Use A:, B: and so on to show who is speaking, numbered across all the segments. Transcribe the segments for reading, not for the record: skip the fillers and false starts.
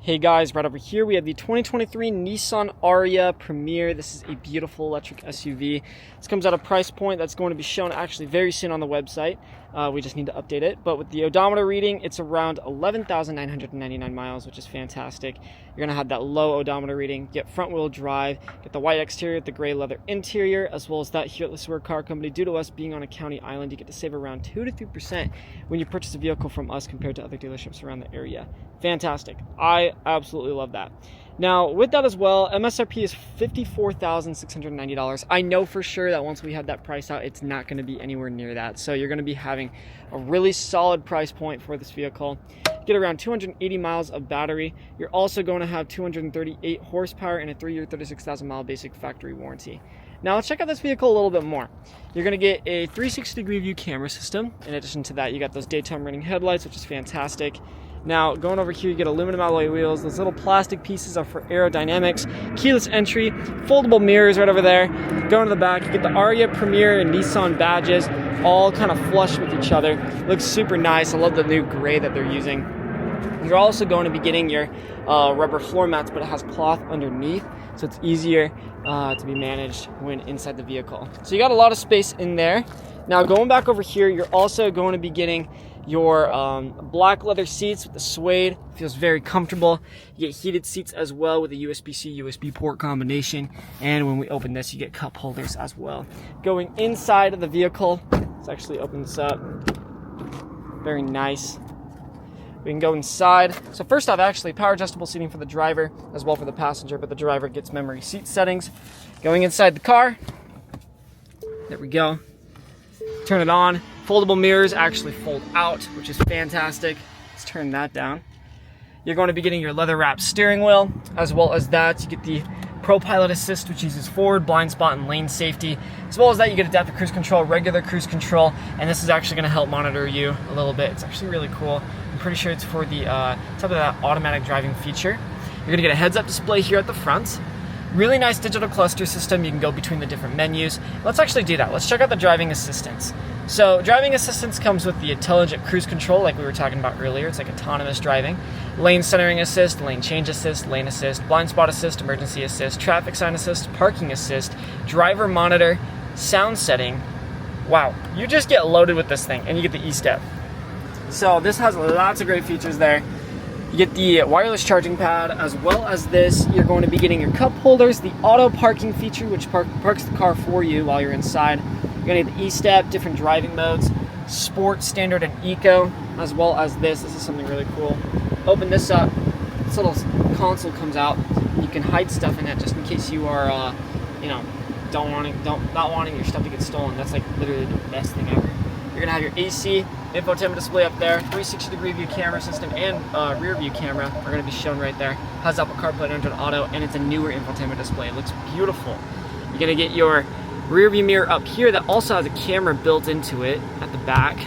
A: Hey guys, right over here we have the 2023 Nissan Ariya Premier. This is a beautiful electric SUV. This comes at a price point that's going to be shown actually very soon on the website. We just need to update it. But with the odometer reading, it's around 11,999 miles, which is fantastic. You're going to have that low odometer reading, get front wheel drive, get the white exterior, the gray leather interior, as well as that here at Lessor Car Company. Due to us being on a county island, you get to save around 2 to 3% when you purchase a vehicle from us compared to other dealerships around the area. Fantastic. I absolutely love that. Now, with that as well, MSRP is $54,690. I know for sure that once we have that price out, it's not going to be anywhere near that. So you're going to be having a really solid price point for this vehicle. Get around 280 miles of battery. You're also going to have 238 horsepower and a 3-year, 36,000 mile basic factory warranty. Now let's check out this vehicle a little bit more. You're going to get a 360-degree view camera system. In addition to that, you got those daytime running headlights, which is fantastic. Now, going over here, you get aluminum alloy wheels. Those little plastic pieces are for aerodynamics. Keyless entry, foldable mirrors right over there. Going to the back, you get the Ariya Premier and Nissan badges, all kind of flush with each other. Looks super nice. I love the new gray that they're using. You're also going to be getting your rubber floor mats, but it has cloth underneath, so it's easier to be managed when inside the vehicle. So you got a lot of space in there. Now, going back over here, you're also going to be getting your black leather seats with the suede. Feels very comfortable. You get heated seats as well with a USB-C, USB port combination. And when we open this, you get cup holders as well. Going inside of the vehicle, let's actually open this up. Very nice. We can go inside. So first off, actually, power adjustable seating for the driver as well for the passenger, but the driver gets memory seat settings. Going inside the car, there we go. Turn it on. Foldable mirrors actually fold out, which is fantastic. Let's turn that down. You're going to be getting your leather wrapped steering wheel. As well as that, you get the Pro Pilot Assist, which uses forward, blind spot, and lane safety. As well as that, you get adaptive cruise control, regular cruise control, and this is actually going to help monitor you a little bit. It's actually really cool. I'm pretty sure it's for the top of that automatic driving feature. You're going to get a heads-up display here at the front. Really nice digital cluster system. You can go between the different menus. Let's actually do that. Let's check out the driving assistance. So driving assistance comes with the intelligent cruise control like we were talking about earlier. It's like autonomous driving. Lane centering assist, lane change assist, lane assist, blind spot assist, emergency assist, traffic sign assist, parking assist, driver monitor, sound setting. Wow, you just get loaded with this thing and you get the e-step. So this has lots of great features there. You get the wireless charging pad, as well as this. You're going to be getting your cup holders, the auto parking feature, which parks the car for you while you're inside. You're going to get the e-step, different driving modes, sport, standard, and eco, as well as this. This is something really cool. Open this up. This little console comes out. You can hide stuff in it just in case you are, not wanting your stuff to get stolen. That's like literally the best thing ever. You're going to have your AC, infotainment display up there, 360-degree view camera system, and rear view camera are going to be shown right there. Has Apple CarPlay and Android Auto, and it's a newer infotainment display. It looks beautiful. You're going to get your rear view mirror up here that also has a camera built into it at the back,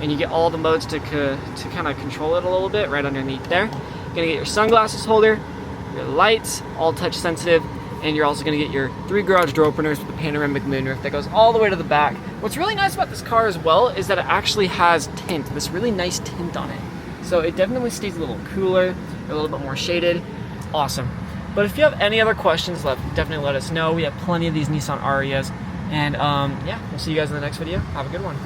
A: and you get all the modes to kind of control it a little bit right underneath there. You're going to get your sunglasses holder, your lights, all touch sensitive, and you're also going to get your 3 garage door openers with the panoramic moonroof that goes all the way to the back. What's really nice about this car as well is that it actually has tint, this really nice tint on it. So it definitely stays a little cooler, a little bit more shaded. Awesome. But if you have any other questions left, definitely let us know. We have plenty of these Nissan Ariyas. And yeah, we'll see you guys in the next video. Have a good one.